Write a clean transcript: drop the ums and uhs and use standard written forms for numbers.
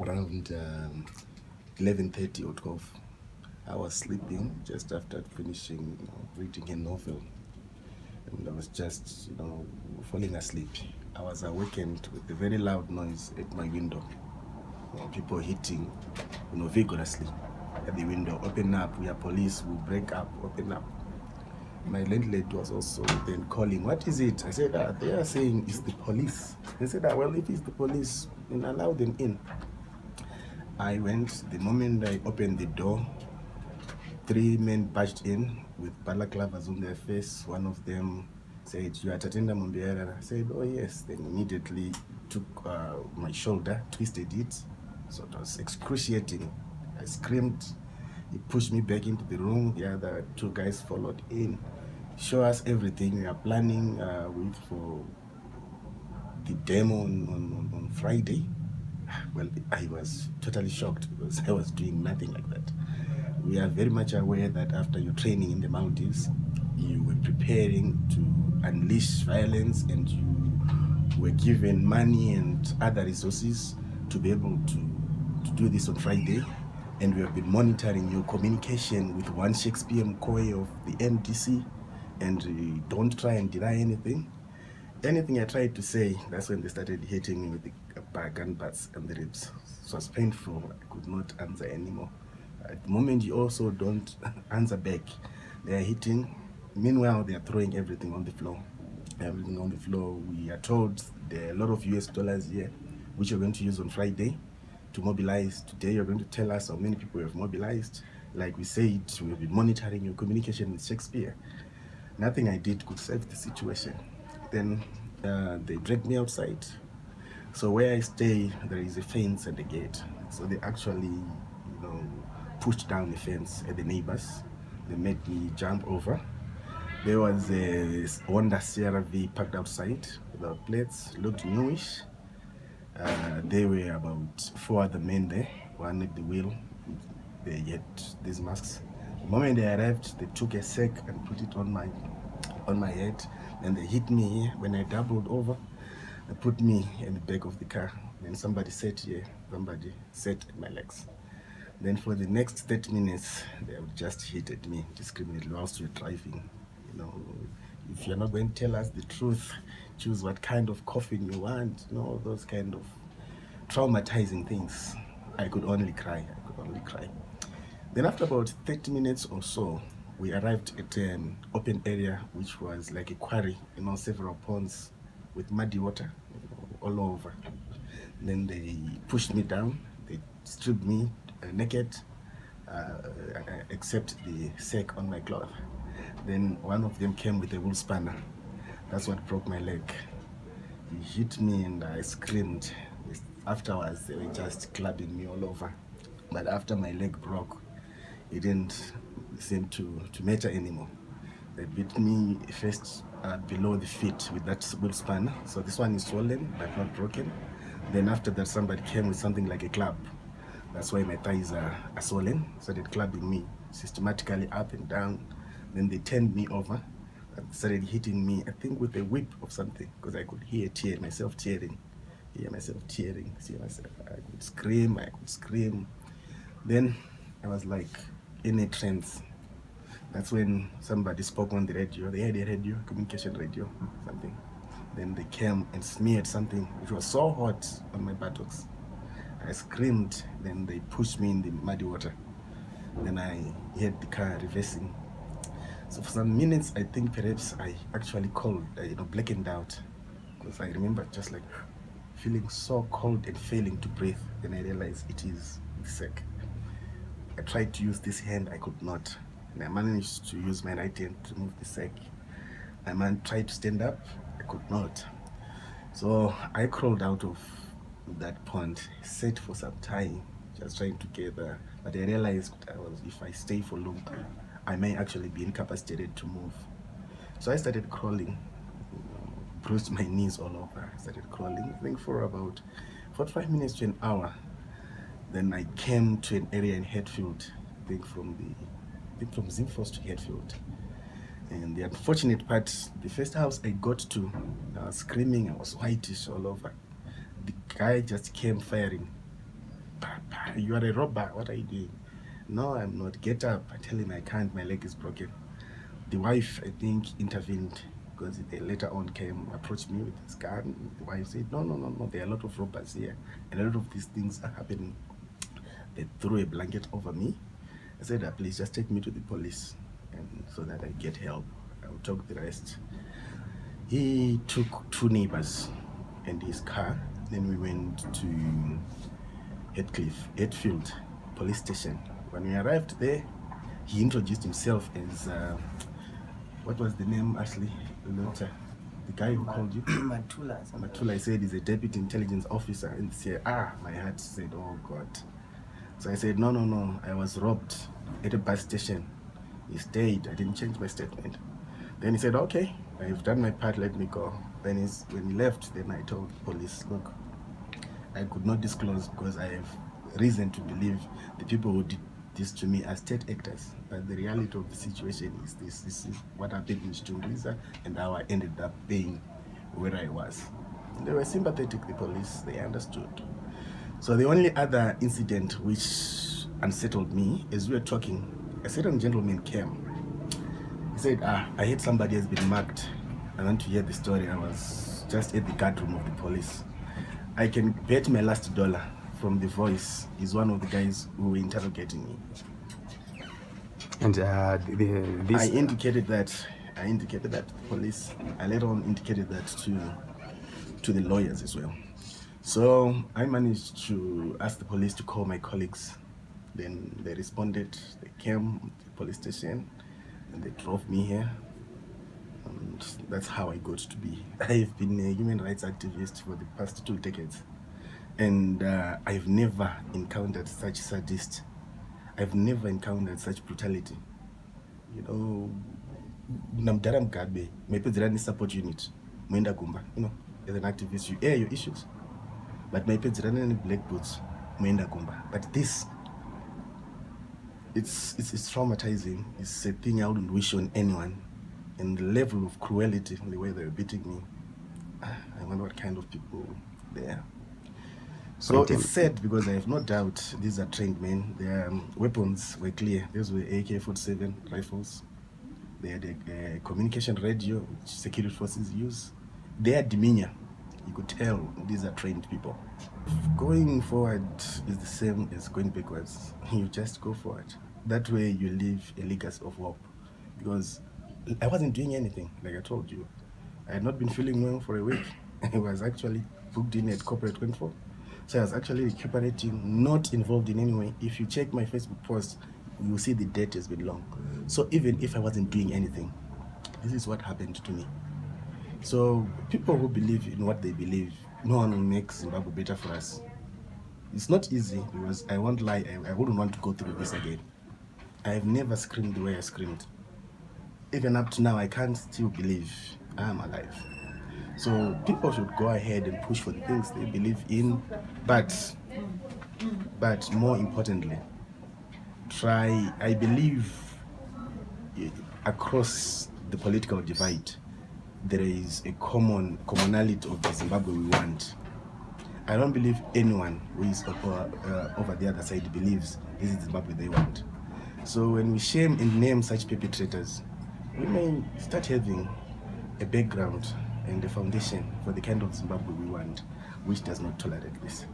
Around 11:30 or 12. I was sleeping just after finishing reading a novel, and I was just falling asleep. I was awakened with a very loud noise at my window. People hitting vigorously at the window. Open up, we are police, we break up, open up. My landlady was also then calling, what is it? I said, they are saying it's the police. They said, well, if it's the police, then allow them in. I went. The moment I opened the door, three men barged in with balaclavas on their face. One of them said, you are Tatenda Mombeyarara. I said, oh yes. Then immediately took my shoulder, twisted it. So it was excruciating. I screamed. He pushed me back into the room. The other two guys followed in. Show us everything. We are planning for the demo on Friday. Well, I was totally shocked because I was doing nothing like that. We are very much aware that after your training in the Maldives, you were preparing to unleash violence, and you were given money and other resources to be able to do this on Friday. And we have been monitoring your communication with one Shakespeare McCoy of the MDC, and don't try and deny anything. Anything I tried to say, that's when they started hitting me with the gun butts and the ribs. It was painful. I could not answer anymore. At the moment, you also don't answer back. They are hitting. Meanwhile, they are throwing everything on the floor. Everything on the floor. We are told there are a lot of US dollars here, which you're going to use on Friday to mobilize. Today, you're going to tell us how many people you have mobilized. Like we said, we'll be monitoring your communication with Shakespeare. Nothing I did could save the situation. Then they dragged me outside. So where I stay, there is a fence and a gate. So they actually, pushed down the fence at the neighbors. They made me jump over. There was a Honda CRV parked outside without plates, looked newish. There were about four other men there, one at the wheel. They had these masks. The moment they arrived, they took a sack and put it on my head, and they hit me here. When I doubled over, they put me in the back of the car. Then somebody sat here, somebody sat at my legs. Then for the next 30 minutes, they would just hit at me discriminately whilst we're driving. If you're not going to tell us the truth, choose what kind of coffin you want, those kind of traumatizing things. I could only cry. Then after about 30 minutes or so, we arrived at an open area which was like a quarry, several ponds with muddy water all over. Then they pushed me down. They stripped me naked, except the sack on my cloth. Then one of them came with a wool spanner. That's what broke my leg. He hit me and I screamed. Afterwards, they were just clubbing me all over. But after my leg broke, it didn't seem to matter anymore. They beat me first below the feet with that wool spanner. So this one is swollen but not broken. Then after that, somebody came with something like a club. That's why my thighs are swollen. Started clubbing me systematically up and down. Then they turned me over and started hitting me, I think with a whip of something, because I could hear myself tearing. See myself. I could scream. Then I was like in a trance. That's when somebody spoke on the radio. They had a radio, communication radio, something. Then they came and smeared something which was so hot on my buttocks. I screamed. Then they pushed me in the muddy water. Then I heard the car reversing. So for some minutes, I think perhaps I actually called, blackened out, because I remember just like feeling so cold and failing to breathe. Then I realized it is sick. I tried to use this hand, I could not. And I managed to use my right hand to move the sack. I tried to stand up, I could not. So I crawled out of that pond, sat for some time, just trying to gather. But I realized if I stay for long, I may actually be incapacitated to move. So I started crawling, bruised my knees all over. I started crawling, I think for about 45 minutes to an hour. Then I came to an area in Hatfield, I think from Zimfos to Hatfield. And the unfortunate part, the first house I got to, I was screaming, I was whitish all over. The guy just came firing. You are a robber. What are you doing? No, I'm not. Get up. I tell him I can't. My leg is broken. The wife, I think, intervened because they later on came, approached me with his gun. The wife said, no, no, no, no, there are a lot of robbers here and a lot of these things are happening. They threw a blanket over me. I said, please just take me to the police and so that I get help. I'll talk the rest. He took 2 neighbors and his car. Then we went to Hatfield police station. When we arrived there, he introduced himself as what was the name, Ashley? The guy who called you? Matula. I said he's a deputy intelligence officer. And he said, my heart said, oh God. So I said, no, I was robbed at a bus station. He stayed. I didn't change my statement. Then he said, okay, I've done my part, let me go. Then when he left, then I told the police, look, I could not disclose because I have reason to believe the people who did this to me are state actors. But the reality of the situation is this. This is what happened in Chitungwiza and how I ended up being where I was. And they were sympathetic, the police, they understood. So the only other incident which unsettled me, as we were talking, a certain gentleman came. He said, I heard somebody has been mugged. I want to hear the story. I was just at the guard room of the police. I can bet my last dollar from the voice is one of the guys who were interrogating me. And I indicated that to the police. I later on indicated that to the lawyers as well. So I managed to ask the police to call my colleagues. Then they responded. They came to the police station and they drove me here. And that's how I got to be. I've been a human rights activist for the past 2 decades. And I've never encountered such sadist. I've never encountered such brutality. You know, Namdara Mkadbe, my support unit, Mwenda Gumba, you know, as an activist, you air your issues. But my parents ran in black boots, Mwenda Gumba. But this, it's traumatizing. It's a thing I wouldn't wish on anyone. And the level of cruelty, the way they were beating me, I wonder what kind of people they are. So it's sad because I have no doubt these are trained men. Their weapons were clear. These were AK-47 rifles. They had a communication radio, which security forces use. Their demeanor, you could tell these are trained people. Going forward is the same as going backwards. You just go forward. That way you leave a legacy of hope. Because I wasn't doing anything, like I told you. I had not been feeling well for a week. I was actually booked in at Corporate 24. So I was actually recuperating, not involved in any way. If you check my Facebook post, you will see the date has been long. So even if I wasn't doing anything, this is what happened to me. So people who believe in what they believe, no one will make Zimbabwe better for us. It's not easy because I won't lie, I wouldn't want to go through this again. I have never screamed the way I screamed. Even up to now, I can't still believe I am alive. So people should go ahead and push for the things they believe in, but more importantly, I believe across the political divide, there is a commonality of the Zimbabwe we want. I don't believe anyone who is over the other side believes this is the Zimbabwe they want. So when we shame and name such perpetrators, we may start having a background and a foundation for the kind of Zimbabwe we want, which does not tolerate this.